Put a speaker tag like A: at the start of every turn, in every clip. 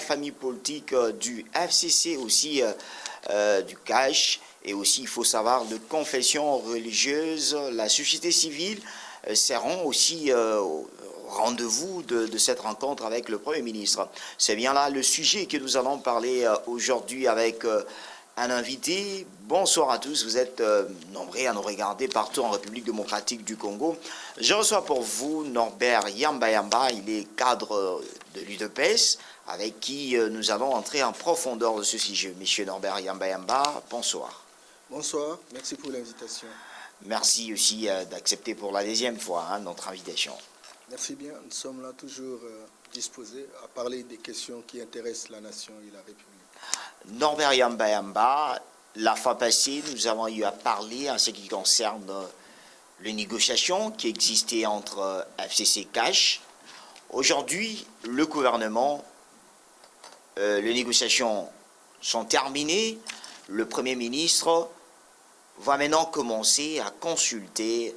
A: famille politique du FCC, aussi du CACH, et aussi, il faut savoir, de confession religieuse, la société civile seront aussi au rendez-vous de cette rencontre avec le Premier ministre. C'est bien là le sujet que nous allons parler aujourd'hui avec un invité. Bonsoir à tous, vous êtes nombreux à nous regarder partout en République démocratique du Congo. Je reçois pour vous Norbert Yamba, il est cadre de l'UDPS, avec qui nous allons entrer en profondeur de ce sujet. Monsieur Norbert Yamba, bonsoir.
B: Bonsoir, merci pour l'invitation.
A: Merci aussi d'accepter pour la deuxième fois notre invitation.
B: Merci bien, nous sommes là toujours disposés à parler des questions qui intéressent la nation et la République.
A: Norbert Yamba, la fois passée, nous avons eu à parler en ce qui concerne les négociations qui existaient entre FCC et CACH. Aujourd'hui, le gouvernement, les négociations sont terminées. Le Premier ministre va maintenant commencer à consulter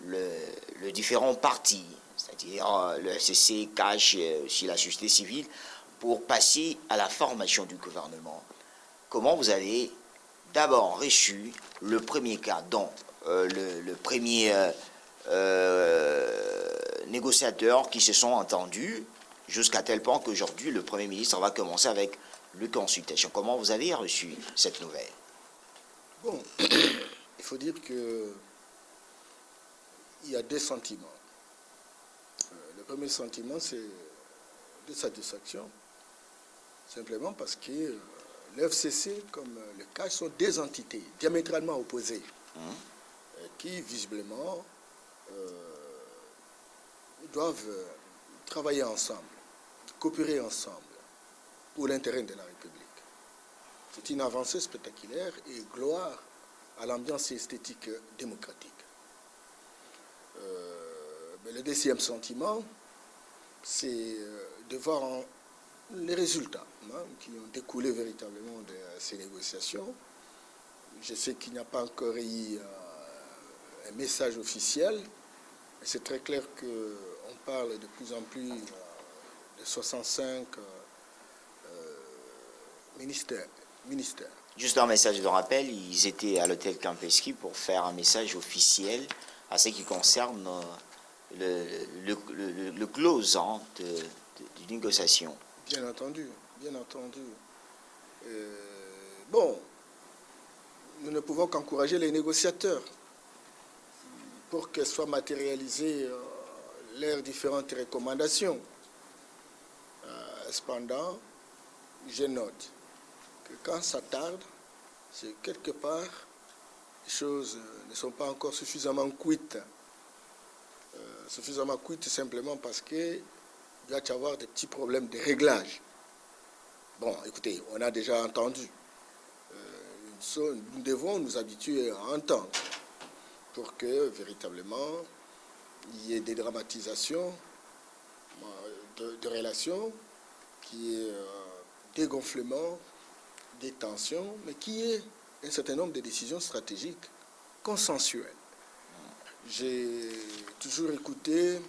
A: les différents partis, c'est-à-dire le FCC, CACH et aussi la société civile, pour passer à la formation du gouvernement. Comment vous avez d'abord reçu le premier cas, dont le premier négociateur qui se sont entendus, jusqu'à tel point qu'aujourd'hui, le Premier ministre va commencer avec les consultations. Comment vous avez reçu cette nouvelle?
B: Bon, il faut dire que il y a deux sentiments. Le premier sentiment, c'est de satisfaction, simplement parce que le FCC comme le CACH sont deux entités diamétralement opposées qui, visiblement, doivent travailler ensemble, coopérer ensemble pour l'intérêt de la République. C'est une avancée spectaculaire et gloire à l'ambiance esthétique démocratique. Mais le deuxième sentiment, c'est de voir les résultats qui ont découlé véritablement de ces négociations. Je sais qu'il n'y a pas encore eu un message officiel, mais c'est très clair qu'on parle de plus en plus de 65 ministères.
A: Juste un message de rappel, ils étaient à l'hôtel Campeski pour faire un message officiel à ce qui concerne le close de négociation.
B: Bien entendu, bien entendu. Bon, nous ne pouvons qu'encourager les négociateurs pour qu'elles soient matérialisées leurs différentes recommandations. Cependant, je note que quand ça tarde, c'est quelque part, les choses ne sont pas encore suffisamment cuites. Suffisamment cuites simplement parce qu'il doit y avoir des petits problèmes de réglage. Bon, écoutez, on a déjà entendu. Nous devons nous habituer à entendre pour que, véritablement, il y ait des dramatisations de relations, qu'il y ait dégonflement, des tensions, mais qu'il y ait un certain nombre de décisions stratégiques consensuelles. J'ai toujours écouté,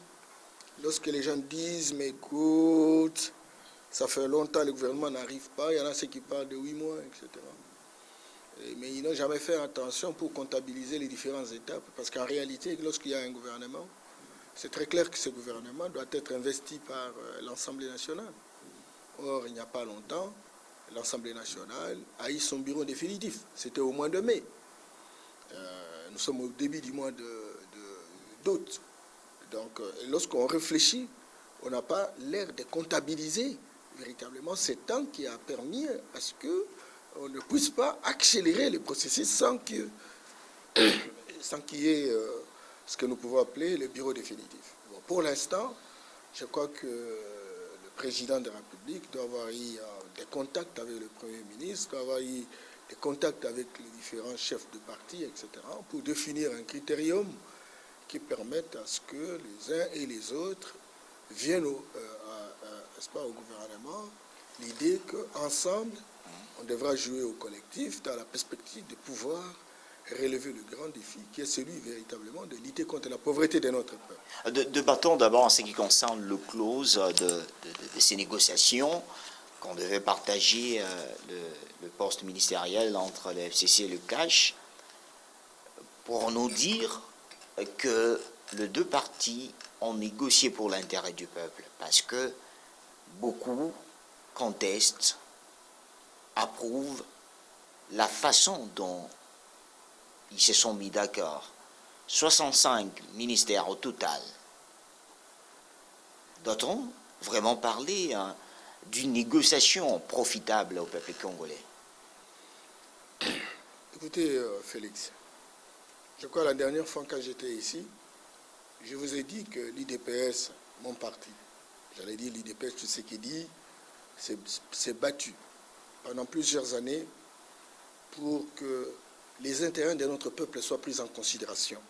B: lorsque les gens disent, mais écoute, ça fait longtemps que le gouvernement n'arrive pas, il y en a ceux qui parlent de 8 mois, etc. Mais ils n'ont jamais fait attention pour comptabiliser les différentes étapes, parce qu'en réalité, lorsqu'il y a un gouvernement, c'est très clair que ce gouvernement doit être investi par l'Assemblée nationale. Or, il n'y a pas longtemps, l'Assemblée nationale a eu son bureau définitif. C'était au mois de mai. Nous sommes au début du mois d'août. Donc, lorsqu'on réfléchit, on n'a pas l'air de comptabiliser véritablement ce temps qui a permis à ce qu'on ne puisse pas accélérer le processus sans qu'il y ait ce que nous pouvons appeler le bureau définitif. Bon, pour l'instant, je crois que le président de la République doit avoir eu des contacts avec le Premier ministre, doit avoir eu des contacts avec les différents chefs de parti, etc., pour définir un critérium qui permette à ce que les uns et les autres viennent au gouvernement l'idée qu'ensemble, on devra jouer au collectif dans la perspective de pouvoir relever le grand défi qui est celui véritablement de lutter contre la pauvreté de notre peuple.
A: Débattons d'abord en ce qui concerne le close de ces négociations. qu'on devait partager le poste ministériel entre le FCC et le CACH, pour nous dire que les deux partis ont négocié pour l'intérêt du peuple, parce que beaucoup contestent, approuvent la façon dont ils se sont mis d'accord. 65 ministères au total. Doit-on vraiment parler d'une négociation profitable au peuple congolais?
B: Écoutez, Félix, je crois la dernière fois quand j'étais ici, je vous ai dit que l'IDPS, mon parti, j'allais dire l'IDPS, tout ce qu'il dit, s'est battu pendant plusieurs années pour que les intérêts de notre peuple soient pris en considération.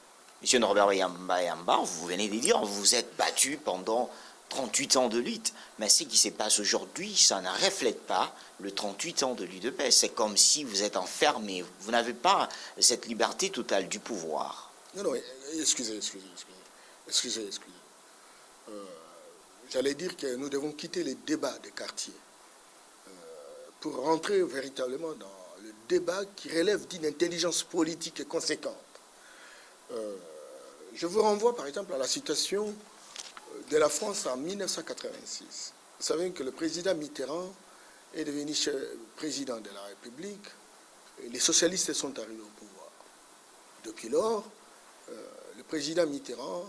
A: Monsieur Norbert Yamba, vous venez de dire, vous vous êtes battu pendant 38 ans de lutte. Mais ce qui se passe aujourd'hui, ça ne reflète pas le 38 ans de lutte de paix. C'est comme si vous êtes enfermé. Vous n'avez pas cette liberté totale du pouvoir.
B: Non, excusez. J'allais dire que nous devons quitter les débats des quartiers pour rentrer véritablement dans le débat qui relève d'une intelligence politique conséquente. Je vous renvoie par exemple à la situation de la France en 1986. Vous savez que le président Mitterrand est devenu président de la République et les socialistes sont arrivés au pouvoir. Depuis lors, le président Mitterrand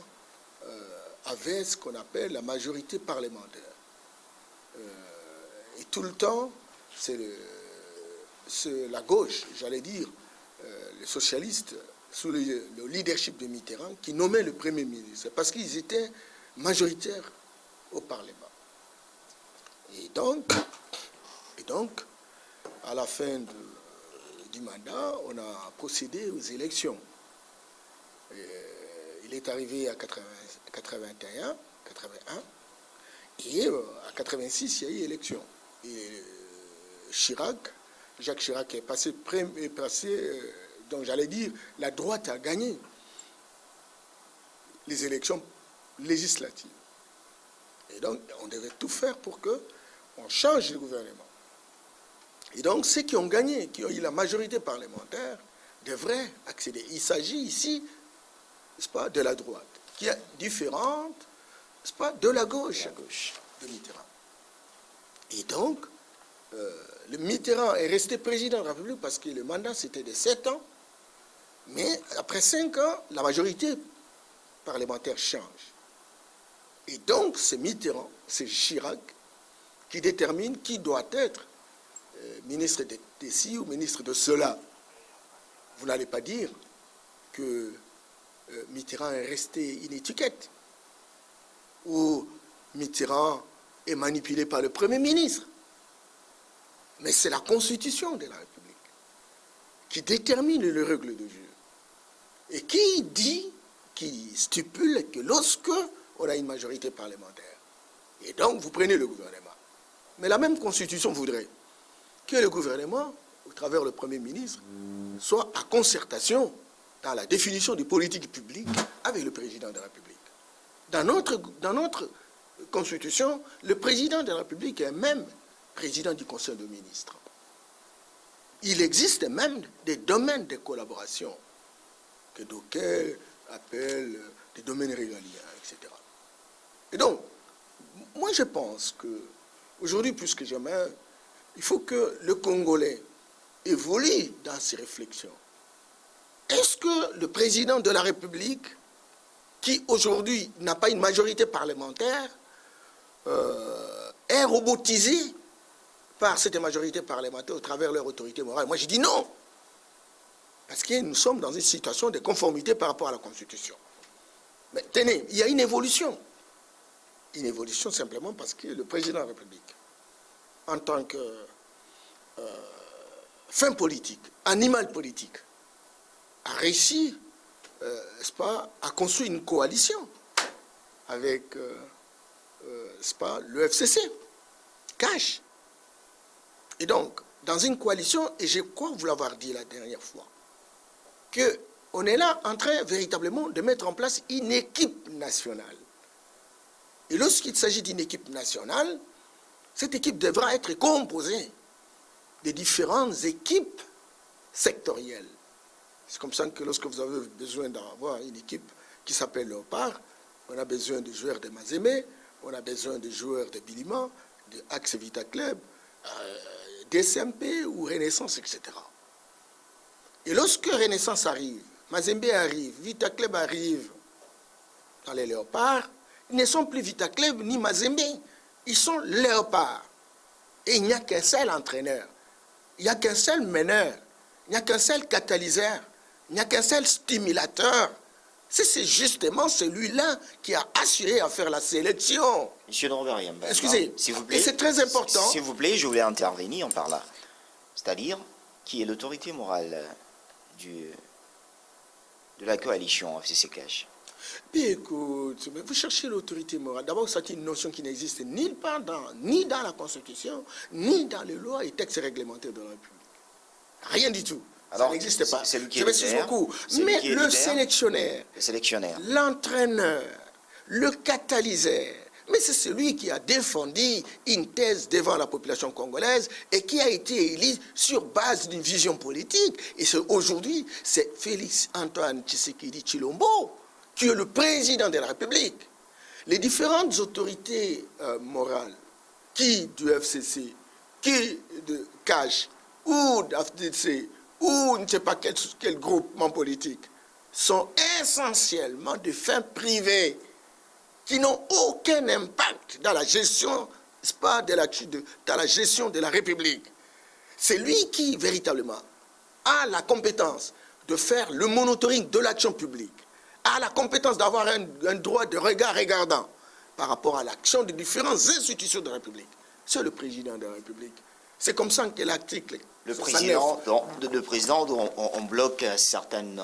B: avait ce qu'on appelle la majorité parlementaire. Et tout le temps, c'est la gauche, j'allais dire, les socialistes, sous le leadership de Mitterrand, qui nommaient le Premier ministre, parce qu'ils étaient majoritaires au Parlement. Et donc à la fin du mandat, on a procédé aux élections. Il est arrivé à 81, et à 86, il y a eu élection. Et Jacques Chirac est passé, donc j'allais dire, la droite a gagné les élections législatives. Et donc, on devait tout faire pour qu'on change le gouvernement. Et donc, ceux qui ont gagné, qui ont eu la majorité parlementaire, devraient accéder. Il s'agit ici, n'est-ce pas, de la droite, qui est différente, n'est-ce pas, de la gauche de Mitterrand. Et donc, le Mitterrand est resté président de la République parce que le mandat, c'était de 7 ans. Mais après 5 ans, la majorité parlementaire change. Et donc, c'est Mitterrand, c'est Chirac qui détermine qui doit être ministre de ceci ou ministre de cela. Vous n'allez pas dire que Mitterrand est resté une étiquette ou Mitterrand est manipulé par le Premier ministre. Mais c'est la Constitution de la République qui détermine les règles de jeu et qui stipule que lorsque on a une majorité parlementaire, et donc vous prenez le gouvernement. Mais la même Constitution voudrait que le gouvernement, au travers le Premier ministre, soit à concertation dans la définition des politiques publiques avec le président de la République. Dans notre Constitution, le président de la République est même président du Conseil des ministres. Il existe même des domaines de collaboration que d'aucuns appellent des domaines régaliens, etc. Et donc, moi je pense qu'aujourd'hui, plus que jamais, il faut que le Congolais évolue dans ses réflexions. Est-ce que le président de la République, qui aujourd'hui n'a pas une majorité parlementaire, est robotisé par cette majorité parlementaire au travers de leur autorité morale? Moi je dis non. Parce que nous sommes dans une situation de conformité par rapport à la Constitution. Mais tenez, il y a une évolution. Une évolution simplement parce que le président de la République, en tant que fin politique, animal politique, a réussi, n'est-ce pas, à construire une coalition avec, n'est-ce pas, le FCC, CACH. Et donc, dans une coalition, et je crois vous l'avoir dit la dernière fois, qu'on est là en train véritablement de mettre en place une équipe nationale. Et lorsqu'il s'agit d'une équipe nationale, Cette équipe devra être composée des différentes équipes sectorielles. C'est comme ça que lorsque vous avez besoin d'avoir une équipe qui s'appelle Léopard, on a besoin de joueurs de Mazembe, on a besoin de joueurs de Bilima, de Axe Vita Club, DSMP ou Renaissance, etc. Et lorsque Renaissance arrive, Mazembe arrive, Vita Club arrive dans les Léopards, ils ne sont plus Vita Club ni Mazembe, ils sont Léopards. Et il n'y a qu'un seul entraîneur, il n'y a qu'un seul meneur, il n'y a qu'un seul catalyseur, il n'y a qu'un seul stimulateur. C'est justement celui-là qui a assuré à faire la sélection.
A: Monsieur Norbert Yamba,
B: excusez,
A: s'il vous plaît.
B: Et c'est très important.
A: S'il vous plaît, je voulais intervenir par là. C'est-à-dire, qui est l'autorité morale de la coalition FCC Cash?
B: Puis écoute, mais vous cherchez l'autorité morale. D'abord, c'est une notion qui n'existe ni dans la Constitution, ni dans les lois et textes réglementaires de la République. Rien du tout. Alors, ça n'existe pas. Je m'excuse beaucoup. Mais le sélectionneur, l'entraîneur, le catalyseur, mais c'est celui qui a défendu une thèse devant la population congolaise et qui a été élu sur base d'une vision politique. Et aujourd'hui, c'est Félix Antoine Tshisekedi Tshilombo qui est le président de la République. Les différentes autorités morales, qui du FCC, qui de CASH, ou d'AFDC, ou je ne sais pas quel groupement politique, sont essentiellement de fins privées qui n'ont aucun impact dans la gestion, dans la gestion de la République. C'est lui qui, véritablement, a la compétence de faire le monitoring de l'action publique, a la compétence d'avoir un droit de regard regardant par rapport à l'action des différentes institutions de la République. C'est le président de la République. C'est comme ça que l'article...
A: Le président, on bloque certaines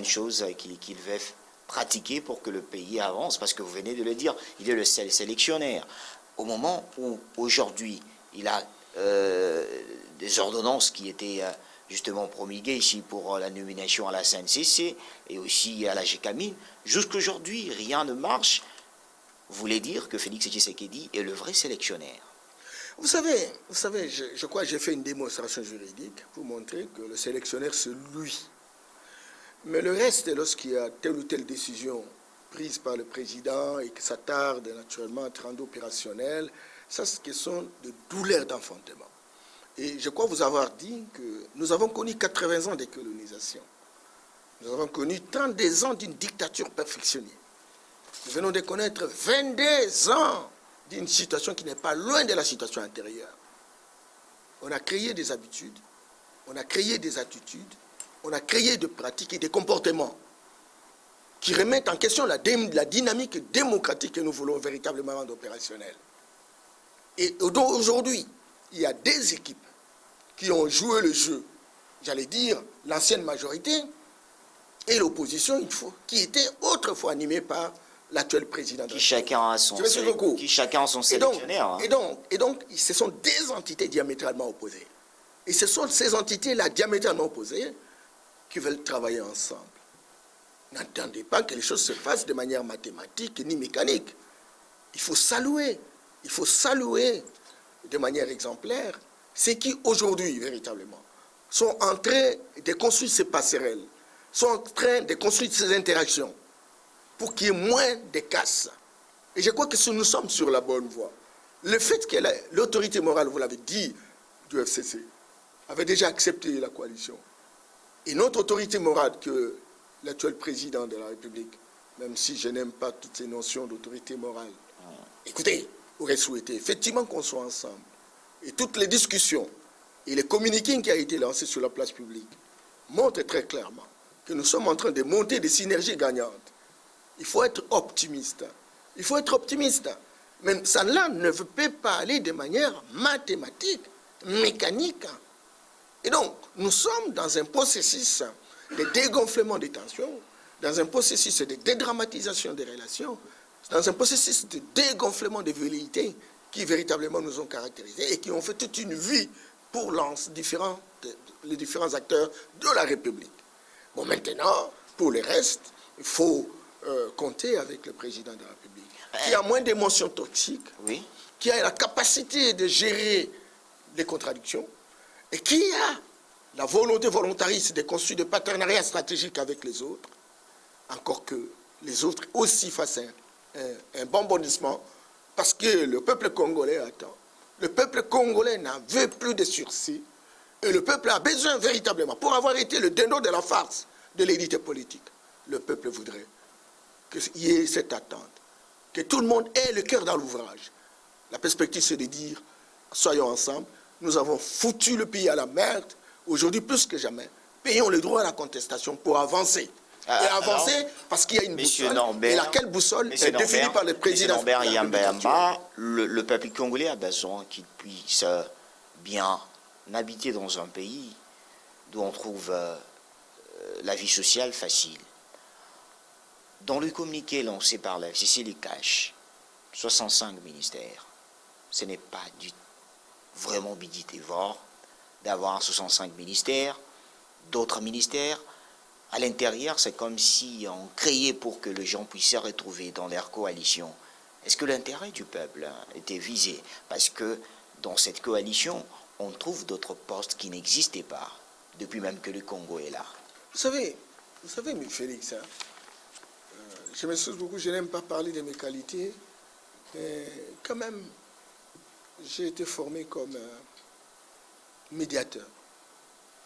A: choses qu'il veut pratiquer pour que le pays avance, parce que vous venez de le dire, il est le seul sélectionnaire. Au moment où, aujourd'hui, il a des ordonnances qui étaient justement promulguées ici pour la nomination à la CNCC et aussi à la GECAMIN, jusqu'aujourd'hui, rien ne marche. Vous voulez dire que Félix Tshisekedi est le vrai sélectionnaire?
B: Vous savez, je crois que j'ai fait une démonstration juridique pour montrer que le sélectionneur, c'est lui. Mais le reste, lorsqu'il y a telle ou telle décision prise par le président et que ça tarde naturellement à être rendu opérationnel, ça, ce sont de douleurs d'enfantement. Et je crois vous avoir dit que nous avons connu 80 ans de colonisation. Nous avons connu 32 ans d'une dictature perfectionnée. Nous venons de connaître 22 ans d'une situation qui n'est pas loin de la situation intérieure. On a créé des habitudes, on a créé des attitudes, on a créé des pratiques et des comportements qui remettent en question la dynamique démocratique que nous voulons véritablement rendre opérationnelle. Et aujourd'hui, il y a des équipes qui ont joué le jeu, j'allais dire l'ancienne majorité et l'opposition, qui était autrefois animée par l'actuel président.
A: Qui chacun a son sélectionnaire.
B: Et donc, ce sont des entités diamétralement opposées. Et ce sont ces entités-là diamétralement opposées qui veulent travailler ensemble. N'entendez pas que les choses se fassent de manière mathématique ni mécanique. Il faut saluer de manière exemplaire ceux qui, aujourd'hui, véritablement, sont en train de construire ces passerelles, sont en train de construire ces interactions pour qu'il y ait moins de casse. Et je crois que nous sommes sur la bonne voie. Le fait que l'autorité morale, vous l'avez dit, du FCC, avait déjà accepté la coalition, et notre autorité morale que l'actuel président de la République, même si je n'aime pas toutes ces notions d'autorité morale, écoutez, aurait souhaité effectivement qu'on soit ensemble. Et toutes les discussions et les communiqués qui ont été lancés sur la place publique montrent très clairement que nous sommes en train de monter des synergies gagnantes. Il faut être optimiste. Il faut être optimiste. Mais ça là ne peut pas aller de manière mathématique, mécanique. Et donc, nous sommes dans un processus de dégonflement des tensions, dans un processus de dédramatisation des relations, dans un processus de dégonflement des velléités qui véritablement nous ont caractérisés et qui ont fait toute une vie pour les différents acteurs de la République. Bon, maintenant, pour le reste, il faut compter avec le président de la République. qui a moins d'émotions toxiques,
A: Oui.
B: qui a la capacité de gérer les contradictions et qui a la volonté volontariste de construire des partenariats stratégiques avec les autres, encore que les autres aussi fassent un bon bondissement, parce que le peuple congolais attend. Le peuple congolais n'en veut plus de sursis, et le peuple a besoin véritablement, pour avoir été le dindon de la farce de l'élite politique, le peuple voudrait qu'il y ait cette attente, que tout le monde ait le cœur dans l'ouvrage. La perspective, c'est de dire, soyons ensemble, nous avons foutu le pays à la merde, aujourd'hui plus que jamais, payons le droit à la contestation pour avancer. Et avancer alors, parce qu'il y a une boussole, Norbert, et laquelle boussole est définie par le président.
A: Norbert Yamba, le peuple congolais a besoin qu'il puisse bien habiter dans un pays d'où on trouve la vie sociale facile. Dans le communiqué lancé par la FCC, les caches, 65 ministères, ce n'est pas vraiment bidétivore d'avoir 65 ministères, d'autres ministères. À l'intérieur, c'est comme si on créait pour que les gens puissent se retrouver dans leur coalition. Est-ce que l'intérêt du peuple était visé? Parce que dans cette coalition, on trouve d'autres postes qui n'existaient pas, depuis même que le Congo est là.
B: Vous savez, mais Félix, je m'excuse beaucoup, je n'aime pas parler de mes qualités, mais quand même, j'ai été formé comme médiateur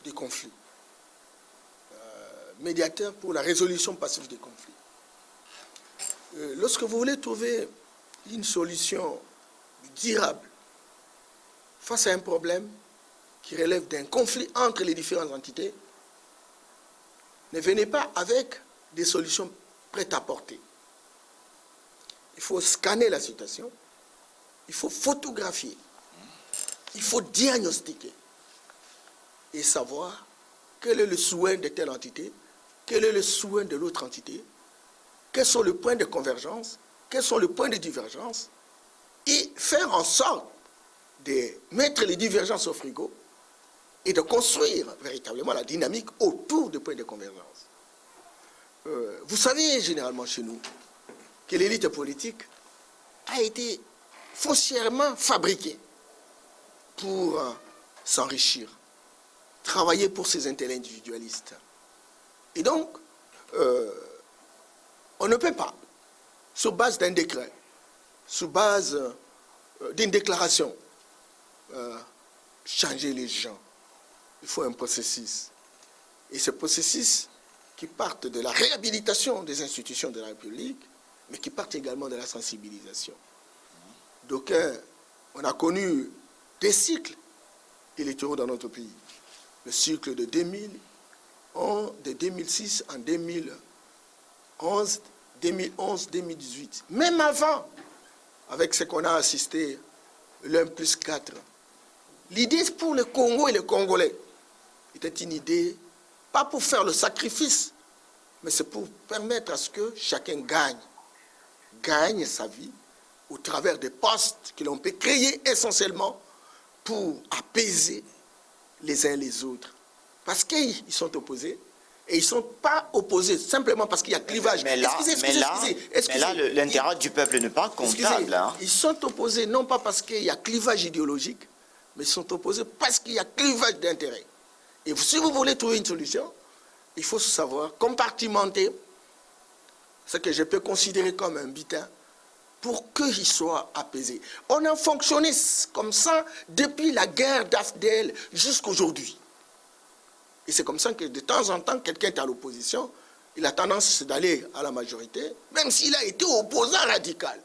B: des conflits. Médiateur pour la résolution passive des conflits. Lorsque vous voulez trouver une solution durable face à un problème qui relève d'un conflit entre les différentes entités, ne venez pas avec des solutions prêtes à porter. Il faut scanner la situation, il faut photographier, il faut diagnostiquer et savoir quel est le souhait de telle entité, quel est le souhait de l'autre entité, quels sont les points de convergence, quels sont les points de divergence, et faire en sorte de mettre les divergences au frigo et de construire véritablement la dynamique autour des points de convergence. Vous savez, généralement chez nous, que l'élite politique a été foncièrement fabriquée pour s'enrichir, travailler pour ses intérêts individualistes. Et donc, on ne peut pas, sur base d'un décret, sur base d'une déclaration, changer les gens. Il faut un processus. Et ce processus qui parte de la réhabilitation des institutions de la République, mais qui part également de la sensibilisation. Donc, on a connu des cycles électoraux dans notre pays. Le cycle de 2000, de 2006 en 2011, 2018. Même avant, avec ce qu'on a assisté, l'1+4. L'idée pour le Congo et les Congolais était une idée, pas pour faire le sacrifice, mais c'est pour permettre à ce que chacun gagne sa vie au travers des postes que l'on peut créer essentiellement pour apaiser les uns les autres. Parce qu'ils sont opposés, et ils ne sont pas opposés simplement parce qu'il y a clivage.
A: Mais là, l'intérêt du peuple n'est pas comptable. Hein.
B: Ils sont opposés non pas parce qu'il y a clivage idéologique, mais ils sont opposés parce qu'il y a clivage d'intérêt. Et si vous voulez trouver une solution, il faut savoir compartimenter ce que je peux considérer comme un butin pour qu'il soit apaisé. On a fonctionné comme ça depuis la guerre d'Afdel jusqu'à aujourd'hui. Et c'est comme ça que de temps en temps, quelqu'un est à l'opposition, il a tendance d'aller à la majorité, même s'il a été opposant radical.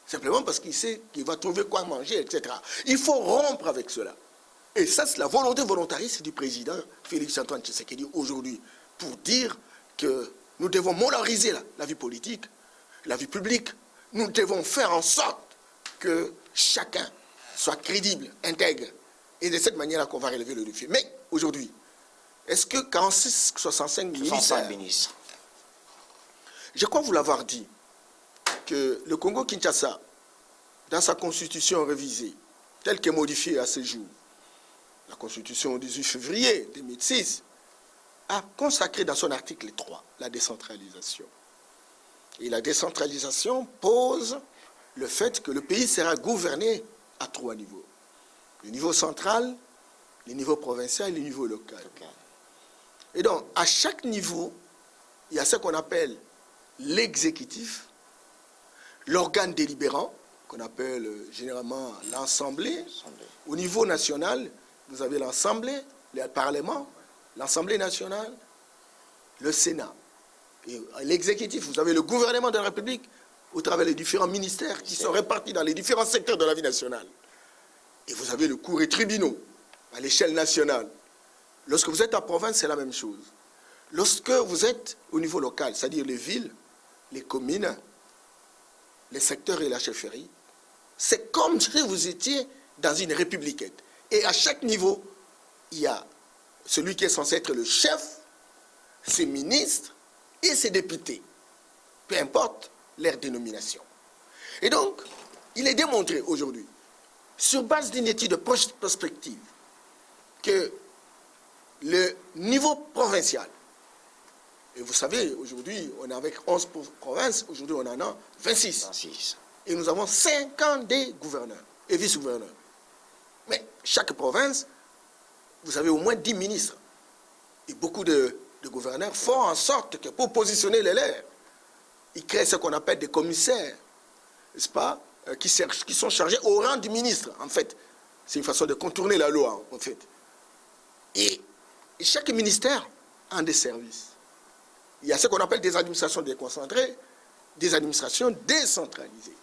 B: Simplement parce qu'il sait qu'il va trouver quoi manger, etc. Il faut rompre avec cela. Et ça, c'est la volonté volontariste du président Félix-Antoine Tshisekedi aujourd'hui, pour dire que nous devons molariser la vie politique, la vie publique. Nous devons faire en sorte que chacun soit crédible, intègre. Et de cette manière-là qu'on va relever le défi. Mais aujourd'hui, est-ce que 65 ministres, je crois vous l'avoir dit, que le Congo-Kinshasa, dans sa constitution révisée, telle qu'elle est modifiée à ce jour, la constitution du 18 février 2006, a consacré dans son article 3 la décentralisation. Et la décentralisation pose le fait que le pays sera gouverné à 3 niveaux. Le niveau central, le niveau provincial et le niveau local. Et donc, à chaque niveau, il y a ce qu'on appelle l'exécutif, l'organe délibérant, qu'on appelle généralement l'Assemblée. Au niveau national, vous avez l'Assemblée, le Parlement, l'Assemblée nationale, le Sénat. Et l'exécutif, vous avez le gouvernement de la République, au travers des différents ministères qui sont répartis dans les différents secteurs de la vie nationale. Et vous avez le cours et tribunaux à l'échelle nationale. Lorsque vous êtes en province, c'est la même chose. Lorsque vous êtes au niveau local, c'est-à-dire les villes, les communes, les secteurs et la chefferie, c'est comme si vous étiez dans une république. Et à chaque niveau, il y a celui qui est censé être le chef, ses ministres et ses députés, peu importe leur dénomination. Et donc, il est démontré aujourd'hui, sur base d'une étude de prospective, que le niveau provincial, et vous savez, aujourd'hui, on est avec 11 provinces, aujourd'hui on en a 26. Et nous avons 50 gouverneurs et vice-gouverneurs. Mais chaque province, vous avez au moins 10 ministres. Et beaucoup de gouverneurs font en sorte que pour positionner les leurs, ils créent ce qu'on appelle des commissaires, n'est-ce pas, qui sont chargés au rang du ministre, en fait. C'est une façon de contourner la loi, en fait. Et chaque ministère a des services. Il y a ce qu'on appelle des administrations déconcentrées, des administrations décentralisées.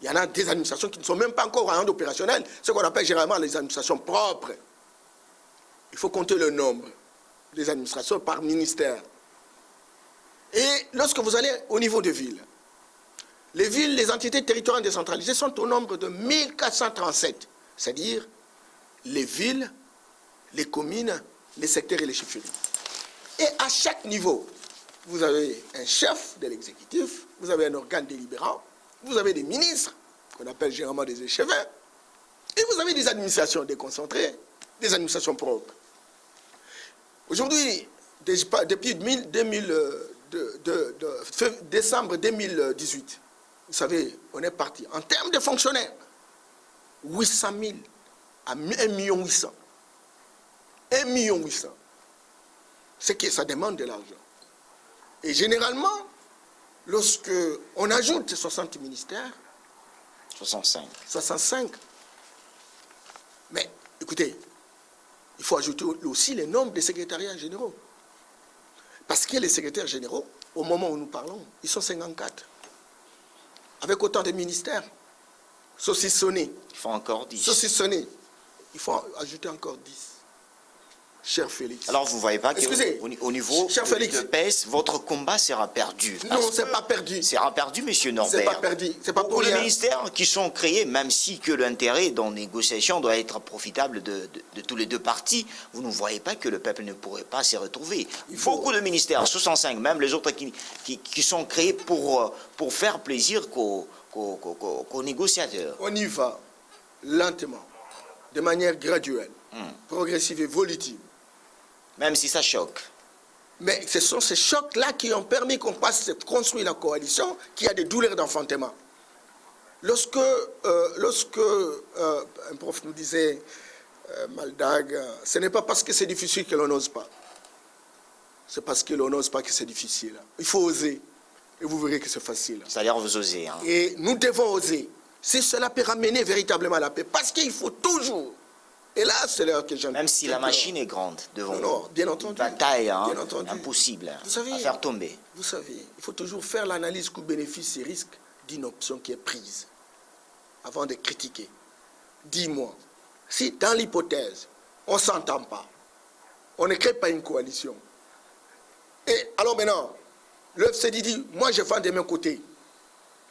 B: Il y en a des administrations qui ne sont même pas encore en rang opérationnel, ce qu'on appelle généralement les administrations propres. Il faut compter le nombre des administrations par ministère. Et lorsque vous allez au niveau des villes, les villes, les entités territoriales décentralisées sont au nombre de 1437, c'est-à-dire les villes, les communes, les secteurs et les chefferies. Et à chaque niveau, vous avez un chef de l'exécutif, vous avez un organe délibérant, vous avez des ministres, qu'on appelle généralement des échevins, et vous avez des administrations déconcentrées, des administrations propres. Aujourd'hui, depuis décembre 2018, vous savez, on est parti, en termes de fonctionnaires, 800 000 à 1 800 000. 1 800 000. C'est que ça demande de l'argent. Et généralement, lorsque on ajoute 60 ministères, 65. Mais écoutez, il faut ajouter aussi le nombre des secrétariats généraux. Parce que les secrétaires généraux, au moment où nous parlons, ils sont 54. Avec autant de ministères, saucissonnés.
A: Il faut encore 10.
B: Saucissonnés. Il faut ajouter encore 10. Cher Félix.
A: Alors, vous ne voyez pas qu'au niveau de PES, votre combat sera perdu.
B: Non, ce n'est pas perdu.
A: Sera perdu, monsieur Norbert.
B: Ce n'est pas perdu. C'est pas
A: pour les ministères qui sont créés, même si que l'intérêt dans les négociations doit être profitable de tous les deux partis, vous ne voyez pas que le peuple ne pourrait pas s'y retrouver. Beaucoup de ministères, 65, même les autres qui sont créés pour faire plaisir qu'aux négociateurs.
B: On y va lentement, de manière graduelle, progressive et évolutive.
A: Même si ça choque.
B: Mais ce sont ces chocs-là qui ont permis qu'on passe construire la coalition, qui a des douleurs d'enfantement. Lorsque un prof nous disait, Maldag, ce n'est pas parce que c'est difficile que l'on n'ose pas. C'est parce que l'on n'ose pas que c'est difficile. Il faut oser. Et vous verrez que c'est facile.
A: C'est-à-dire vous osez. Hein.
B: Et nous devons oser. Si cela peut ramener véritablement la paix. Parce qu'il faut toujours. Et là, c'est l'heure que j'en...
A: Même si la machine est grande devant
B: non, bien entendu.
A: Une bataille
B: bien entendu.
A: Impossible
B: vous savez,
A: à faire tomber.
B: Vous savez, il faut toujours faire l'analyse coût-bénéfice et risque d'une option qui est prise avant de critiquer. Dis-moi, si dans l'hypothèse, on ne s'entend pas, on ne crée pas une coalition, et alors maintenant, le FCD dit, moi je fais de mon côté.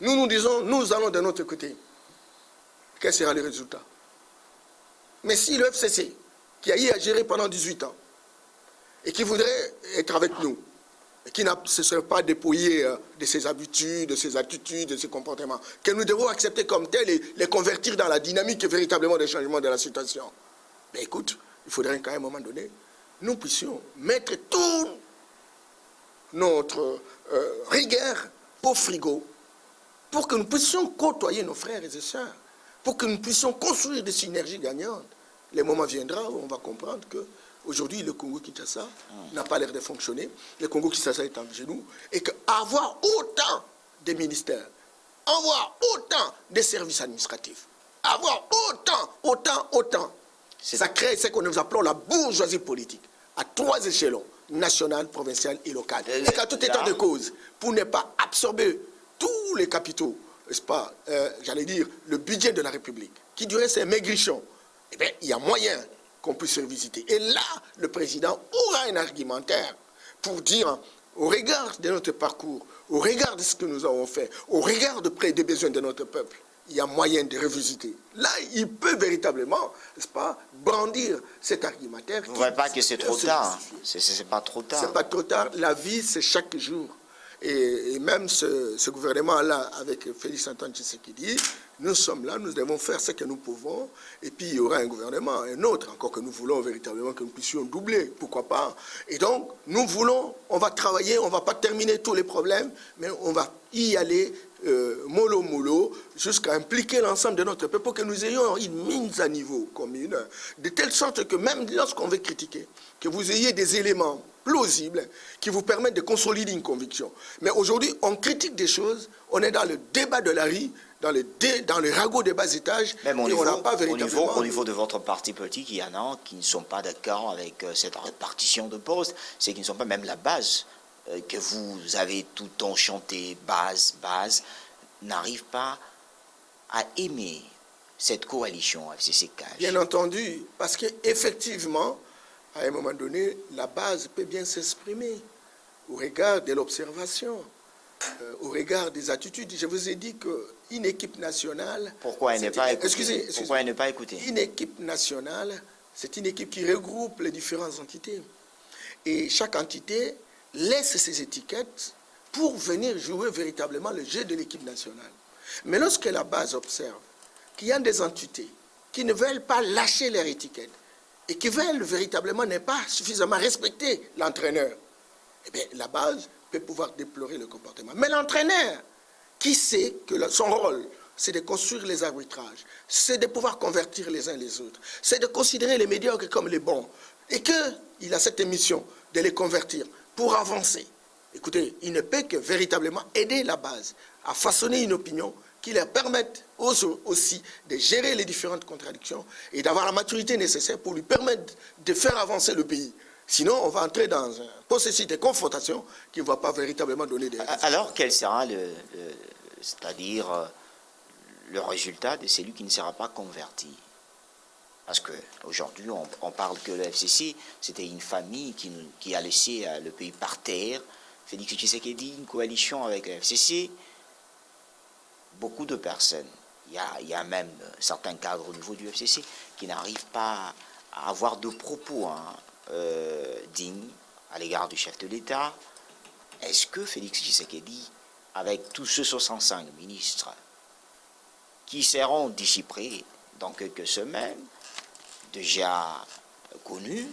B: Nous disons, nous allons de notre côté. Quel sera le résultat? Mais si le FCC, qui a eu à gérer pendant 18 ans, et qui voudrait être avec nous, et qui ne se serait pas dépouillé de ses habitudes, de ses attitudes, de ses comportements, que nous devons accepter comme tels et les convertir dans la dynamique véritablement des changements de la situation. Mais écoute, il faudrait qu'à un moment donné, nous puissions mettre toute notre rigueur au frigo pour que nous puissions côtoyer nos frères et sœurs, pour que nous puissions construire des synergies gagnantes. Le moment viendra où on va comprendre que aujourd'hui, le Congo-Kinshasa n'a pas l'air de fonctionner. Le Congo-Kinshasa est en genoux. Et qu'avoir autant de ministères, avoir autant de services administratifs, avoir autant, ça crée ce que nous appelons la bourgeoisie politique, à 3 échelons, national, provincial et local. Et qu'à tout état de cause, pour ne pas absorber tous les capitaux, n'est-ce pas, j'allais dire, le budget de la République, qui durait ses maigrichons, eh bien, il y a moyen qu'on puisse revisiter. Et là, le président aura un argumentaire pour dire, au regard de notre parcours, au regard de ce que nous avons fait, au regard des besoins de notre peuple, il y a moyen de revisiter. Là, il peut véritablement, n'est-ce pas, brandir cet argumentaire.
A: Vous ne voyez pas que c'est trop tard? C'est pas trop tard.
B: C'est pas trop tard. La vie, c'est chaque jour. Et même ce gouvernement-là, avec Félix Antoine Tshisekedi, nous sommes là, nous devons faire ce que nous pouvons. Et puis, il y aura un gouvernement, un autre, encore que nous voulons véritablement que nous puissions doubler. Pourquoi pas? Et donc, nous voulons, on va travailler, on ne va pas terminer tous les problèmes, mais on va y aller mollo, jusqu'à impliquer l'ensemble de notre peuple pour que nous ayons une mise à niveau commune, de telle sorte que même lorsqu'on veut critiquer, que vous ayez des éléments plausibles qui vous permettent de consolider une conviction. Mais aujourd'hui, on critique des choses, on est dans le débat de la rue, dans le ragot des bas étages,
A: même
B: et on n'a pas véritablement...
A: Au niveau de votre parti politique, il y en a qui ne sont pas d'accord avec cette répartition de postes, c'est qui ne sont pas même la base que vous avez tout le temps chanté, base, n'arrive pas à aimer cette coalition FCC-CAJ.
B: Bien entendu, parce qu'effectivement, à un moment donné, la base peut bien s'exprimer au regard de l'observation, au regard des attitudes. Je vous ai dit qu'une équipe nationale...
A: Pourquoi elle n'est pas écoutée?
B: Excusez.
A: Pourquoi elle n'est pas écoutée?
B: Une équipe nationale, c'est une équipe qui regroupe les différentes entités. Et chaque entité laisse ses étiquettes pour venir jouer véritablement le jeu de l'équipe nationale. Mais lorsque la base observe qu'il y a des entités qui ne veulent pas lâcher leur étiquette et qui veulent véritablement ne pas suffisamment respecter l'entraîneur, eh bien, la base peut pouvoir déplorer le comportement. Mais l'entraîneur, qui sait que son rôle, c'est de construire les arbitrages, c'est de pouvoir convertir les uns les autres, c'est de considérer les médiocres comme les bons, et qu'il a cette mission de les convertir pour avancer. Écoutez, il ne peut que véritablement aider la base à façonner une opinion qui leur permette aussi de gérer les différentes contradictions et d'avoir la maturité nécessaire pour lui permettre de faire avancer le pays. Sinon, on va entrer dans un processus de confrontation qui ne va pas véritablement donner des résultats.
A: Alors, quel sera c'est-à-dire le résultat de celui qui ne sera pas converti? Parce qu'aujourd'hui, on parle que le FCC, c'était une famille qui a laissé le pays par terre. Félix Tshisekedi, une coalition avec le FCC, beaucoup de personnes, il y a même certains cadres au niveau du FCC qui n'arrivent pas à avoir de propos dignes à l'égard du chef de l'État. Est-ce que Félix Tshisekedi, avec tous ceux 65 ministres qui seront disciplés dans quelques semaines, déjà connus,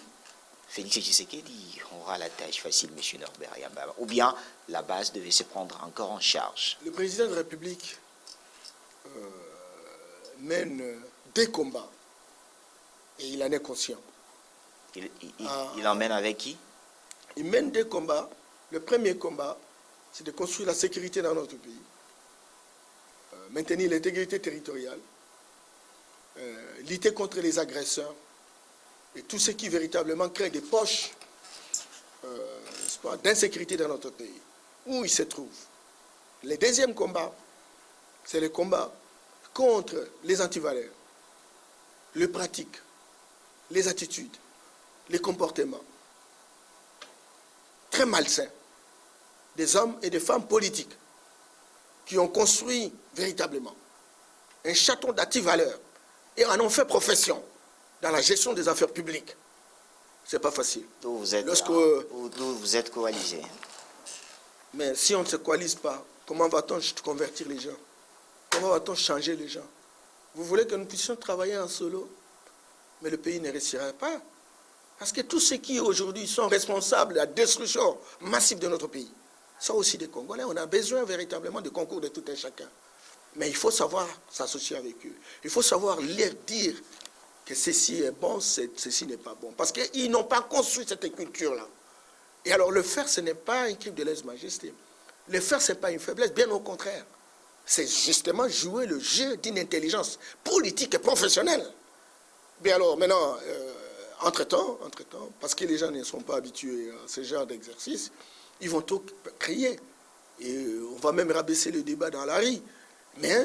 A: Félix Tshisekedi aura la tâche facile, M. Norbert Yambaba, ou bien la base devait se prendre encore en charge?
B: Le président de la République mène des combats et il en est conscient.
A: Il emmène avec qui?
B: Il mène des combats. Le premier combat, c'est de construire la sécurité dans notre pays, maintenir l'intégrité territoriale, lutter contre les agresseurs et tout ce qui véritablement crée des poches d'insécurité dans notre pays, où il se trouve. Le deuxième combat, c'est le combat contre les antivaleurs, les pratiques, les attitudes, les comportements très malsains des hommes et des femmes politiques qui ont construit véritablement un château d'antivaleurs et en ont fait profession dans la gestion des affaires publiques. C'est pas facile.
A: D'où vous êtes coalisé.
B: Mais si on ne se coalise pas, comment va-t-on convertir les gens? Comment va-t-on changer les gens? Vous voulez que nous puissions travailler en solo? Mais le pays ne réussira pas. Parce que tous ceux qui aujourd'hui sont responsables de la destruction massive de notre pays sont aussi des Congolais. On a besoin véritablement de concours de tout un chacun. Mais il faut savoir s'associer avec eux. Il faut savoir leur dire que ceci est bon, ceci n'est pas bon. Parce qu'ils n'ont pas construit cette culture-là. Et alors le faire, ce n'est pas un crime de lèse-majesté. Le faire, ce n'est pas une faiblesse, bien au contraire. C'est justement jouer le jeu d'une intelligence politique et professionnelle. Bien alors, maintenant, entre-temps, parce que les gens ne sont pas habitués à ce genre d'exercice, ils vont tout crier. Et on va même rabaisser le débat dans la rue. Mais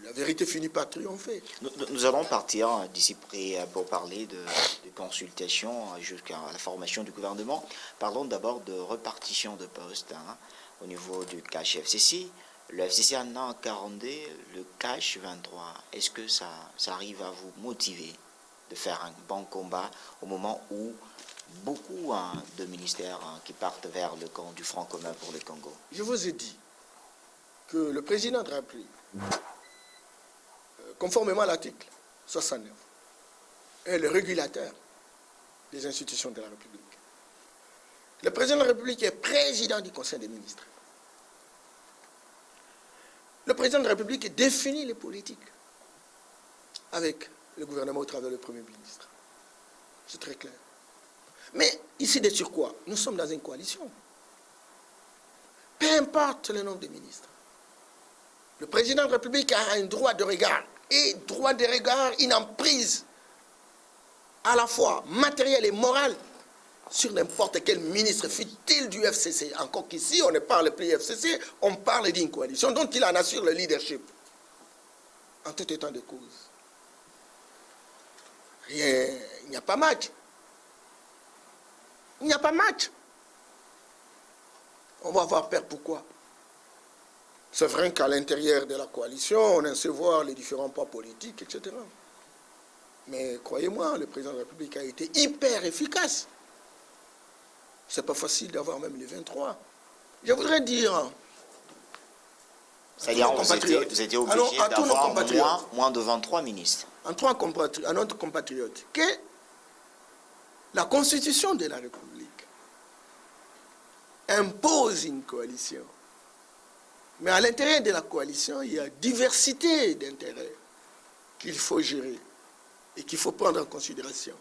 B: la vérité finit par triompher.
A: Nous allons partir d'ici près pour parler de consultation jusqu'à la formation du gouvernement. Parlons d'abord de répartition de postes au niveau du cash FCC. Le FCC en a 42, le cash 23. Est-ce que ça arrive à vous motiver de faire un bon combat au moment où beaucoup de ministères qui partent vers le camp du Front commun pour le Congo?
B: Je vous ai dit que le président de la République, conformément à l'article 69, est le régulateur des institutions de la République. Le président de la République est président du Conseil des ministres. Le président de la République définit les politiques avec le gouvernement au travers du Premier ministre. C'est très clair. Mais ici, de sur quoi? Nous sommes dans une coalition. Peu importe le nombre de ministres. Le président de la République a un droit de regard. Et droit de regard, une emprise à la fois matérielle et morale sur n'importe quel ministre, fut-il du FCC. Encore qu'ici, on ne parle plus du FCC, on parle d'une coalition dont il en assure le leadership. En tout état de cause. Il n'y a pas match. Il n'y a pas match. On va avoir peur pourquoi? C'est vrai qu'à l'intérieur de la coalition, on essaie de voir les différents poids politiques, etc. Mais croyez-moi, le président de la République a été hyper efficace. C'est pas facile d'avoir même les 23. Je voudrais dire...
A: C'est-à-dire vous étiez obligé d'avoir moins de 23 ministres.
B: À notre compatriote, que la Constitution de la République impose une coalition. Mais à l'intérieur de la coalition, il y a diversité d'intérêts qu'il faut gérer et qu'il faut prendre en considération.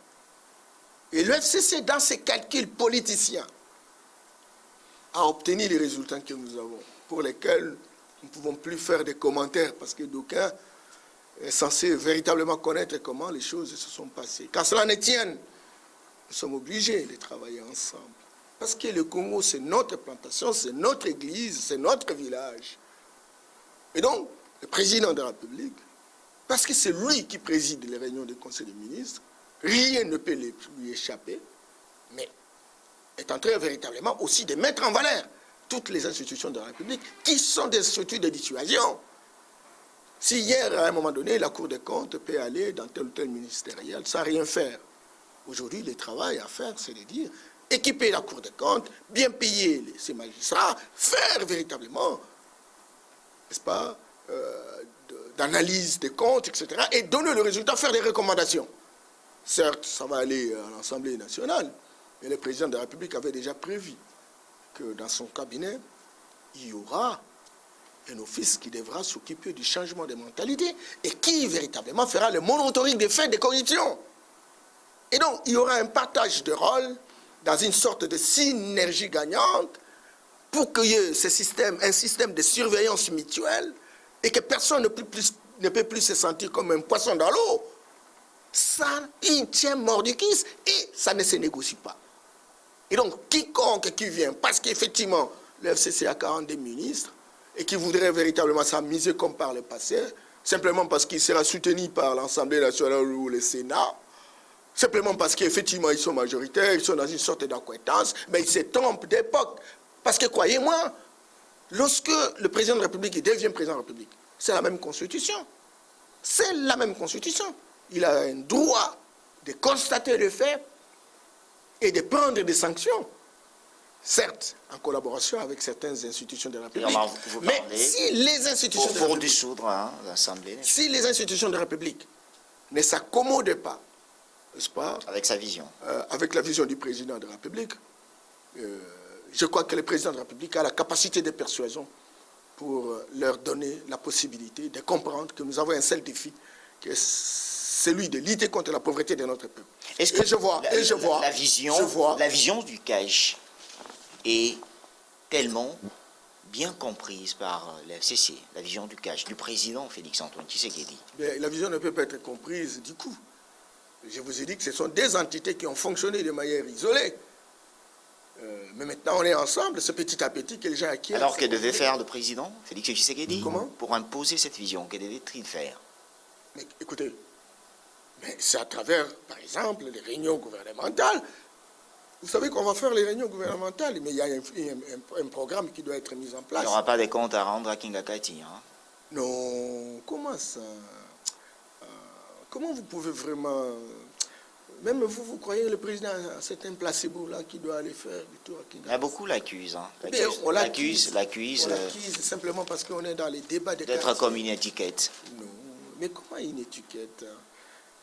B: Et le FCC, dans ses calculs politiciens, a obtenu les résultats que nous avons, pour lesquels nous ne pouvons plus faire des commentaires, parce que d'aucuns sont censés véritablement connaître comment les choses se sont passées. Qu'à cela ne tienne, nous sommes obligés de travailler ensemble. Parce que le Congo, c'est notre plantation, c'est notre église, c'est notre village. Et donc, le président de la République, parce que c'est lui qui préside les réunions du Conseil des ministres, rien ne peut lui échapper, mais est en train véritablement aussi de mettre en valeur toutes les institutions de la République qui sont des structures de dissuasion. Si hier, à un moment donné, la Cour des comptes peut aller dans tel ou tel ministériel sans rien faire, aujourd'hui, le travail à faire, c'est de dire équiper la Cour des comptes, bien payer ses magistrats, faire véritablement, n'est-ce pas, d'analyse des comptes, etc., et donner le résultat, faire des recommandations. Certes, ça va aller à l'Assemblée nationale, mais le président de la République avait déjà prévu que dans son cabinet, il y aura un office qui devra s'occuper du changement des mentalités et qui véritablement fera le monitoring des faits de corruption. Et donc, il y aura un partage de rôle dans une sorte de synergie gagnante pour qu'il y ait un système de surveillance mutuelle et que personne ne peut plus se sentir comme un poisson dans l'eau. Ça, il tient mort du kiss et ça ne se négocie pas. Et donc, quiconque qui vient, parce qu'effectivement, le FCC a 42 ministres et qui voudrait véritablement s'amuser comme par le passé, simplement parce qu'il sera soutenu par l'Assemblée nationale ou le Sénat, simplement parce qu'effectivement, ils sont majoritaires, ils sont dans une sorte d'acquiescence, mais ils se trompent d'époque. Parce que, croyez-moi, lorsque le président de la République devient président de la République, c'est la même constitution. C'est la même constitution. Il a un droit de constater les faits et de prendre des sanctions. Certes, en collaboration avec certaines institutions de la République. Mais si les institutions de la République,
A: dissoudre l'Assemblée,
B: si les institutions de la République ne s'accommodent pas, n'est-ce pas,
A: avec sa vision,
B: avec la vision du président de la République, je crois que le président de la République a la capacité de persuasion pour leur donner la possibilité de comprendre que nous avons un seul défi, qui est celui de lutter contre la pauvreté de notre peuple.
A: Est-ce que la vision du cash est tellement bien comprise par le FCC, la vision du cash, du président Félix-Antoine Tshisekedi?
B: La vision ne peut pas être comprise du coup. Je vous ai dit que ce sont des entités qui ont fonctionné de manière isolée. Mais maintenant, on est ensemble, c'est petit à petit que les gens acquièrent.
A: Alors, que devait faire le président Félix Tshisekedi?
B: Comment?
A: Pour imposer cette vision, que devait-il faire?
B: Mais écoutez, c'est à travers, par exemple, les réunions gouvernementales. Vous savez qu'on va faire les réunions gouvernementales, mais il y a un programme qui doit être mis en place.
A: Il n'y aura pas de comptes à rendre à Kinga Kati, hein?
B: Non, comment ça? Comment vous pouvez vraiment... Même vous croyez que le président a certains placebos-là qui doit aller faire du tour à Kinga?
A: Il y a beaucoup l'accusent, hein?
B: On l'accuse simplement parce qu'on est dans les débats de
A: d'être comme une étiquette.
B: Non, mais comment une étiquette?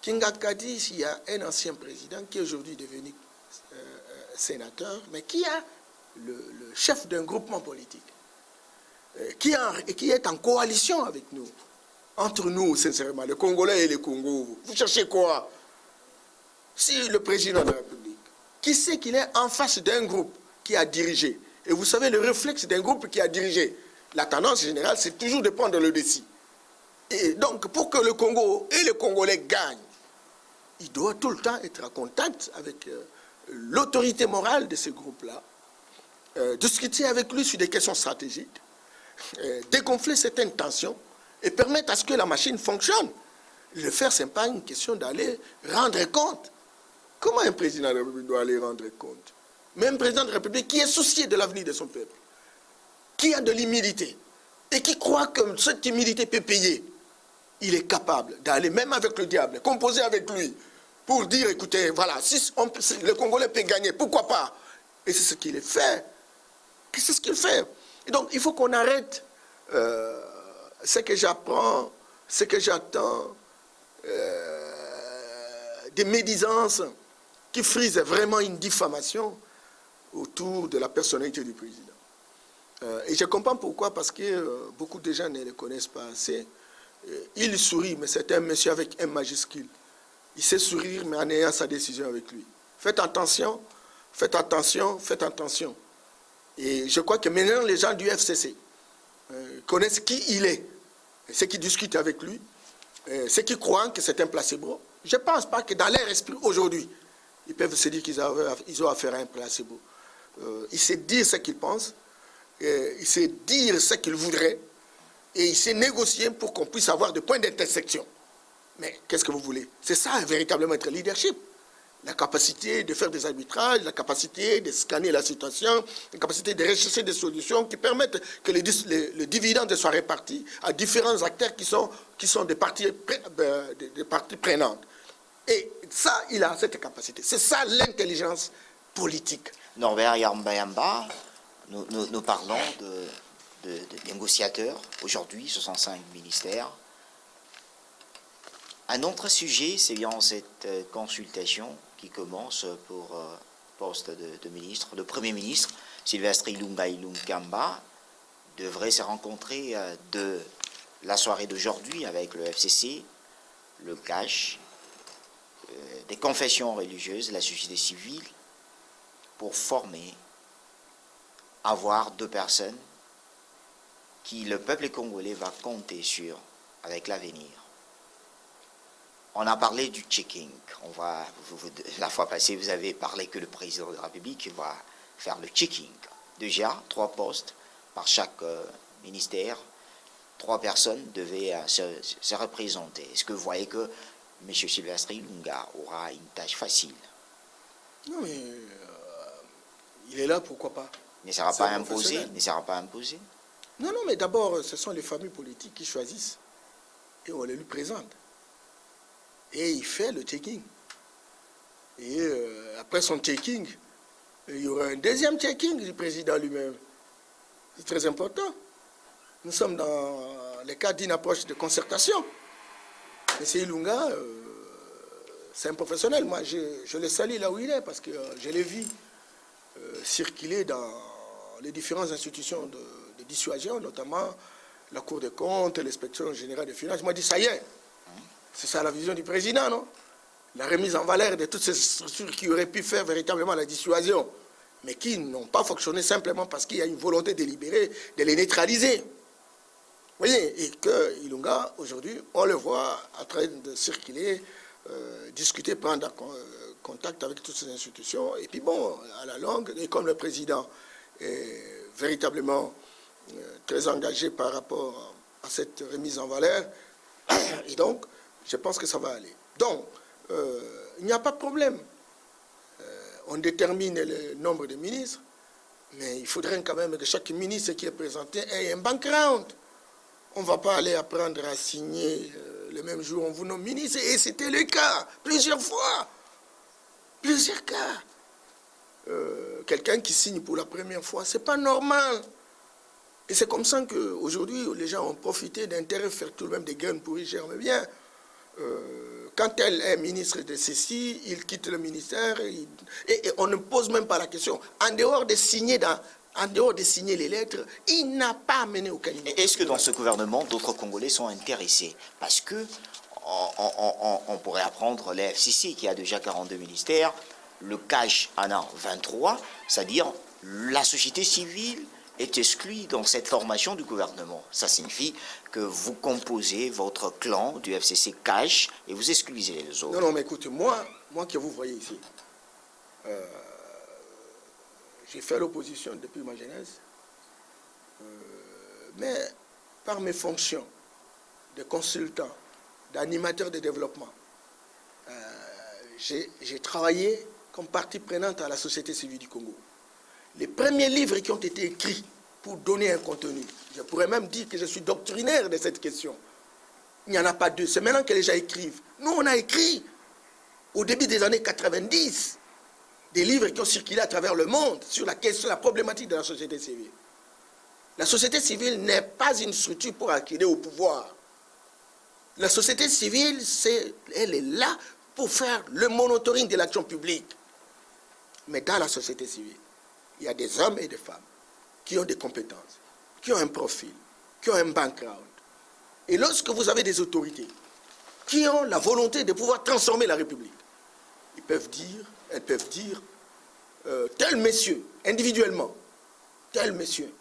B: Kinga Kati, il y a un ancien président qui est aujourd'hui devenu sénateur, mais qui a le chef d'un groupement politique, qui est en coalition avec nous. Entre nous, sincèrement, les Congolais et les Congos, vous cherchez quoi? Si le président de la République, qui sait qu'il est en face d'un groupe qui a dirigé, et vous savez, le réflexe d'un groupe qui a dirigé, la tendance générale, c'est toujours de prendre le dessus. Et donc, pour que le Congo et les Congolais gagnent, il doit tout le temps être en contact avec l'autorité morale de ce groupe-là, discuter avec lui sur des questions stratégiques, dégonfler certaines tensions et permettre à ce que la machine fonctionne. Le faire, ce n'est pas une question d'aller rendre compte. Comment un président de la République doit aller rendre compte? Mais un président de la République qui est soucié de l'avenir de son peuple, qui a de l'humilité et qui croit que cette humilité peut payer, il est capable d'aller même avec le diable, composer avec lui, pour dire, écoutez, voilà, si le Congolais peut gagner, pourquoi pas? Et c'est ce qu'il fait. C'est ce qu'il fait. Et donc, il faut qu'on arrête ce que j'apprends, ce que j'attends, des médisances qui frisent vraiment une diffamation autour de la personnalité du président. Et je comprends pourquoi, parce que beaucoup de gens ne le connaissent pas assez. Il sourit, mais c'est un monsieur avec un majuscule. Il sait sourire, mais en ayant sa décision avec lui. Faites attention, faites attention, faites attention. Et je crois que maintenant, les gens du FCC connaissent qui il est, ceux qui discutent avec lui, ceux qui croient que c'est un placebo. Je ne pense pas que dans leur esprit, aujourd'hui, ils peuvent se dire qu'ils ont affaire à un placebo. Il sait dire ce qu'il pense, il sait dire ce qu'il voudrait, et il sait négocier pour qu'on puisse avoir des points d'intersection. Mais qu'est-ce que vous voulez? C'est ça, véritablement, être leadership. La capacité de faire des arbitrages, la capacité de scanner la situation, la capacité de rechercher des solutions qui permettent que le dividende soit réparti à différents acteurs qui sont des parties prenantes. Et ça, il a cette capacité. C'est ça l'intelligence politique.
A: Norbert Yamba, nous parlons de négociateurs. Aujourd'hui, 65 ministères. Un autre sujet, c'est bien cette consultation qui commence pour poste de ministre. Le Premier ministre, Sylvestre Ilunga Ilunkamba, devrait se rencontrer de la soirée d'aujourd'hui avec le FCC, le CACH, des confessions religieuses, la société civile, pour former, avoir 2 personnes qui le peuple congolais va compter sur avec l'avenir. On a parlé du checking. La fois passée, vous avez parlé que le président de la République va faire le checking. Déjà, 3 postes par chaque ministère. 3 personnes devaient se représenter. Est-ce que vous voyez que M. Sylvestre Ilunga aura une tâche facile?
B: Non, mais il est là, pourquoi pas?
A: Ne sera pas imposé? Ne sera pas imposé?
B: Non, mais d'abord, ce sont les familles politiques qui choisissent. Et on les lui présente. Et il fait le checking. Et après son checking, il y aura un deuxième checking du président lui-même. C'est très important. Nous sommes dans le cadre d'une approche de concertation. M. Ilunga, c'est un professionnel. Moi, je le salue là où il est parce que je l'ai vu circuler dans les différentes institutions de dissuasion, notamment la Cour des comptes, l'inspection générale des finances. Moi, je dis, ça y est, c'est ça la vision du président, non? La remise en valeur de toutes ces structures qui auraient pu faire véritablement la dissuasion, mais qui n'ont pas fonctionné simplement parce qu'il y a une volonté délibérée de les neutraliser. Vous voyez, et que Ilunga, aujourd'hui, on le voit en train de circuler, discuter, prendre contact avec toutes ces institutions. Et puis bon, à la longue, et comme le président est véritablement très engagé par rapport à cette remise en valeur, et donc, je pense que ça va aller. Donc, il n'y a pas de problème. On détermine le nombre de ministres, mais il faudrait quand même que chaque ministre qui est présenté ait un background. On ne va pas aller apprendre à signer le même jour, on vous nomme ministre, et c'était le cas, plusieurs fois. Plusieurs cas. Quelqu'un qui signe pour la première fois, c'est pas normal. Et c'est comme ça qu'aujourd'hui, les gens ont profité d'intérêt faire tout de même des graines pour y germer bien. Quand elle est ministre de ceci, il quitte le ministère et on ne pose même pas la question. En dehors de signer les lettres, il n'a pas mené aucun.
A: Est-ce que dans ce gouvernement, d'autres Congolais sont intéressés? Parce que on pourrait apprendre les FCC qui a déjà 42 ministères, le CACH en a 23, c'est-à-dire la société civile est exclue dans cette formation du gouvernement. Ça signifie que vous composez votre clan du FCC CACH et vous exclusez les autres.
B: Non, mais écoutez, moi que vous voyez ici, j'ai fait l'opposition depuis ma jeunesse, mais par mes fonctions de consultant, d'animateur de développement, j'ai travaillé comme partie prenante à la société civile du Congo. Les premiers livres qui ont été écrits pour donner un contenu, je pourrais même dire que je suis doctrinaire de cette question. Il n'y en a pas deux, c'est maintenant que les gens écrivent. Nous, on a écrit, au début des années 90, des livres qui ont circulé à travers le monde sur la question, la problématique de la société civile. La société civile n'est pas une structure pour accéder au pouvoir. La société civile, elle est là pour faire le monitoring de l'action publique. Mais dans la société civile, il y a des hommes et des femmes qui ont des compétences, qui ont un profil, qui ont un background. Et lorsque vous avez des autorités qui ont la volonté de pouvoir transformer la République, elles peuvent dire, tel monsieur, individuellement, tel monsieur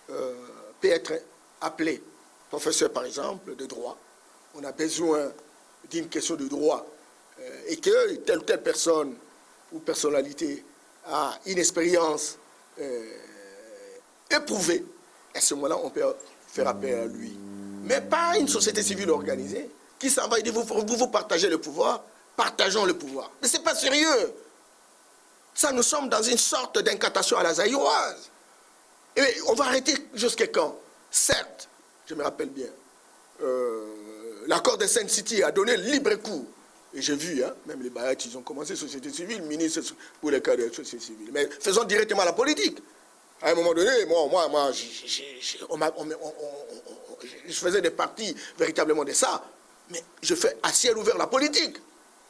B: peut être appelé professeur, par exemple, de droit. On a besoin d'une question de droit et que telle ou telle personne ou personnalité a une expérience éprouvée. À ce moment-là, on peut faire appel à lui. Mais pas une société civile organisée qui s'en va et dit vous partagez le pouvoir, partageons le pouvoir. Mais ce n'est pas sérieux. Ça, nous sommes dans une sorte d'incantation à la zaïroise. Et on va arrêter jusqu'à quand? Certes, je me rappelle bien, l'accord de Sainte City a donné libre cours. Et j'ai vu, même les Bayats, ils ont commencé société civile, ministre pour les cas de la société civile. Mais faisons directement la politique. À un moment donné, je faisais des parties véritablement de ça. Mais je fais à ciel ouvert la politique.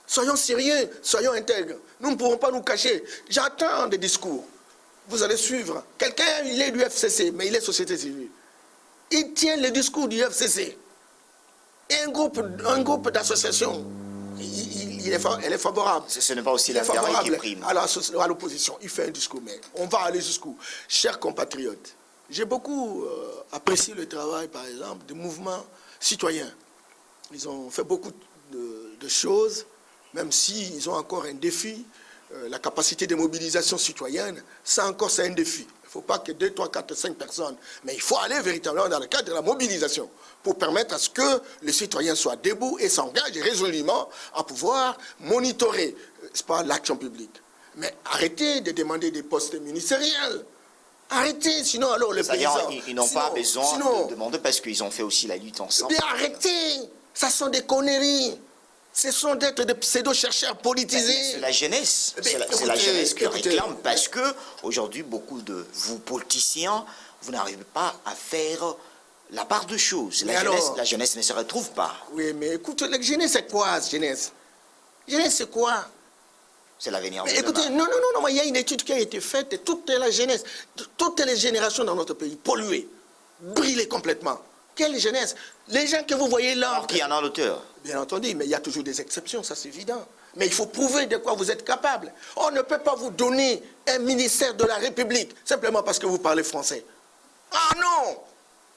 B: Soyons sérieux, soyons intègres. Nous ne pourrons pas nous cacher. J'attends des discours. Vous allez suivre. Quelqu'un, il est du FCC, mais il est société civile. Il tient le discours du FCC. Et un groupe d'associations, elle est favorable.
A: Ce n'est pas aussi l'intérêt qui prime.
B: À l'opposition, il fait un discours, mais on va aller jusqu'où? Chers compatriotes, j'ai beaucoup apprécié le travail, par exemple, des mouvements citoyens. Ils ont fait beaucoup de choses, même s'ils ont encore un défi. La capacité de mobilisation citoyenne, ça encore, c'est un défi. Il ne faut pas que 2, 3, 4, 5 personnes, mais il faut aller véritablement dans le cadre de la mobilisation pour permettre à ce que les citoyens soient debout et s'engagent résolument à pouvoir monitorer, c'est pas l'action publique. Mais arrêtez de demander des postes ministériels. Arrêtez, sinon alors le paysan...
A: Ils n'ont pas besoin de demander parce qu'ils ont fait aussi la lutte ensemble.
B: Mais arrêtez, ça sont des conneries. Ce sont d'être des pseudo-chercheurs politisés.
A: C'est la jeunesse. C'est la jeunesse qui réclame parce que aujourd'hui, beaucoup de vous politiciens, vous n'arrivez pas à faire la part de choses. La jeunesse ne se retrouve pas.
B: Oui, mais écoute, la jeunesse, c'est quoi, jeunesse? Jeunesse, c'est quoi?
A: C'est l'avenir.
B: Écoutez, non, il y a une étude qui a été faite et toute la jeunesse, toutes les générations dans notre pays polluées. brûlé complètement. Quelle jeunesse? Les gens que vous voyez là...
A: Alors qu'il y en a l'auteur.
B: Bien entendu, mais il y a toujours des exceptions, ça c'est évident. Mais il faut prouver de quoi vous êtes capable. On ne peut pas vous donner un ministère de la République simplement parce que vous parlez français. Ah non!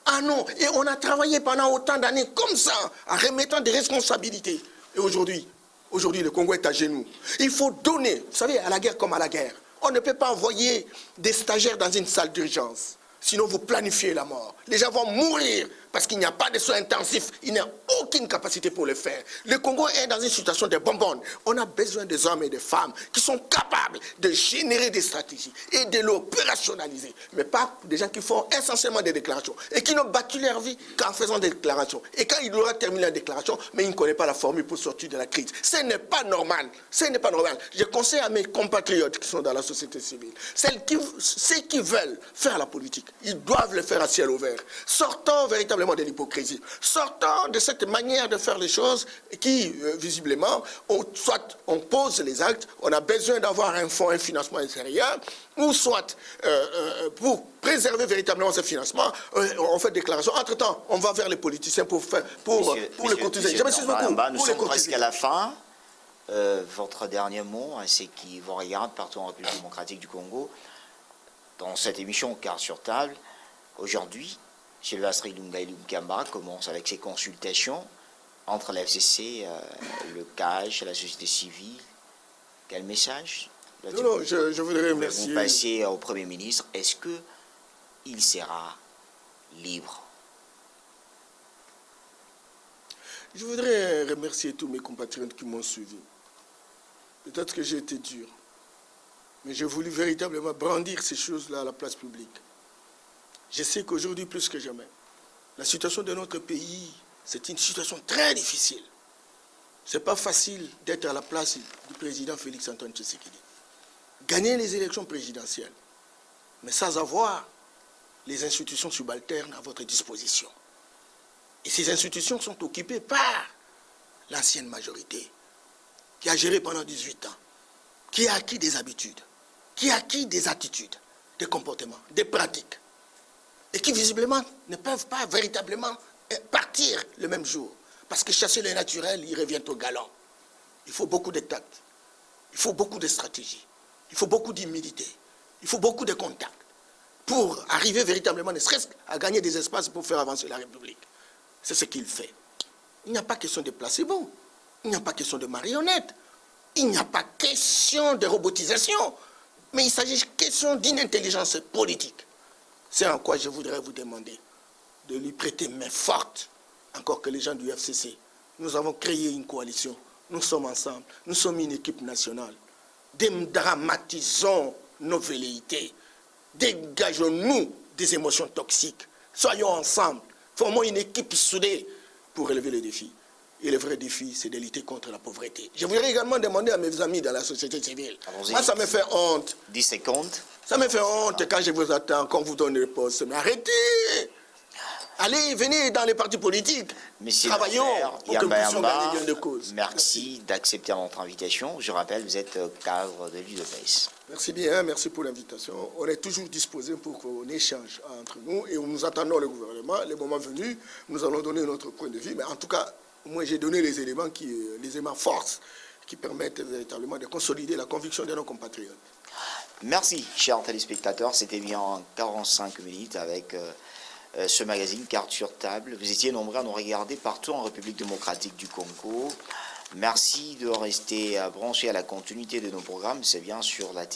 B: Ah non! Et on a travaillé pendant autant d'années comme ça, en remettant des responsabilités. Et aujourd'hui, le Congo est à genoux. Il faut donner, vous savez, à la guerre comme à la guerre. On ne peut pas envoyer des stagiaires dans une salle d'urgence. Sinon, vous planifiez la mort. Les gens vont mourir parce qu'il n'y a pas de soins intensifs. Il n'y a aucune capacité pour le faire. Le Congo est dans une situation de bonbonne. On a besoin des hommes et des femmes qui sont capables de générer des stratégies et de l'opérationnaliser. Mais pas des gens qui font essentiellement des déclarations et qui n'ont battu leur vie qu'en faisant des déclarations. Et quand il aura terminé la déclaration, mais il ne connaît pas la formule pour sortir de la crise. Ce n'est pas normal. Ce n'est pas normal. Je conseille à mes compatriotes qui sont dans la société civile, ceux qui veulent faire la politique, ils doivent le faire à ciel ouvert. Sortons véritablement de l'hypocrisie. Sortons de cette manière de faire les choses qui, visiblement, soit on pose les actes, on a besoin d'avoir un fonds, un financement extérieur, ou soit, pour préserver véritablement ce financement, on fait des déclarations. Entre-temps, on va vers les politiciens pour le cotiser. Je m'excuse beaucoup.
A: Nous sommes presque à la fin. Votre dernier mot à ceux qui vous regardent partout en République démocratique du Congo, dans cette émission Carte sur table, aujourd'hui, Sylvestre Ilunga Ilunkamba commence avec ses consultations entre la FCC, le CAJ, la société civile. Quel message?
B: Non, je voudrais remercier.
A: Vous passez au Premier ministre. Est-ce qu'il sera libre?
B: Je voudrais remercier tous mes compatriotes qui m'ont suivi. Peut-être que j'ai été dur, mais j'ai voulu véritablement brandir ces choses-là à la place publique. Je sais qu'aujourd'hui, plus que jamais, la situation de notre pays, c'est une situation très difficile. Ce n'est pas facile d'être à la place du président Félix-Antoine Tshisekedi. Gagner les élections présidentielles, mais sans avoir les institutions subalternes à votre disposition. Et ces institutions sont occupées par l'ancienne majorité, qui a géré pendant 18 ans, qui a acquis des habitudes, qui a acquis des attitudes, des comportements, des pratiques, et qui visiblement ne peuvent pas véritablement partir le même jour. Parce que chasser le naturel, il revient au galant. Il faut beaucoup de tact, il faut beaucoup de stratégie, il faut beaucoup d'humilité, il faut beaucoup de contacts pour arriver véritablement, ne serait-ce qu'à gagner des espaces pour faire avancer la République. C'est ce qu'il fait. Il n'y a pas question de placebo, il n'y a pas question de marionnette, il n'y a pas question de robotisation, mais il s'agit question d'une intelligence politique. C'est en quoi je voudrais vous demander de lui prêter main forte, encore que les gens du FCC. Nous avons créé une coalition, nous sommes ensemble, nous sommes une équipe nationale. Dédramatisons nos velléités, dégageons-nous des émotions toxiques, soyons ensemble, formons une équipe soudée pour relever les défis. Et le vrai défi, c'est de lutter contre la pauvreté. Je voudrais également demander à mes amis dans la société civile. Moi, ça me fait honte.
A: 10 secondes.
B: Ça me fait honte quand je vous attends, qu'on vous donne le poste. Mais arrêtez! Allez, venez dans les partis politiques.
A: Monsieur
B: Travaillons pour que nous puissions gagner gain de cause.
A: Merci d'accepter notre invitation. Je rappelle, vous êtes cadre de l'UDPS.
B: Merci bien, merci pour l'invitation. On est toujours disposé pour qu'on échange entre nous et nous attendons le gouvernement. Le moment venu, nous allons donner notre point de vue. Mais en tout cas, moi j'ai donné les éléments force qui permettent véritablement de consolider la conviction de nos compatriotes.
A: Merci, chers téléspectateurs. C'était bien 45 minutes avec ce magazine Carte sur table. Vous étiez nombreux à nous regarder partout en République démocratique du Congo. Merci de rester branchés à la continuité de nos programmes. C'est bien sur la télé.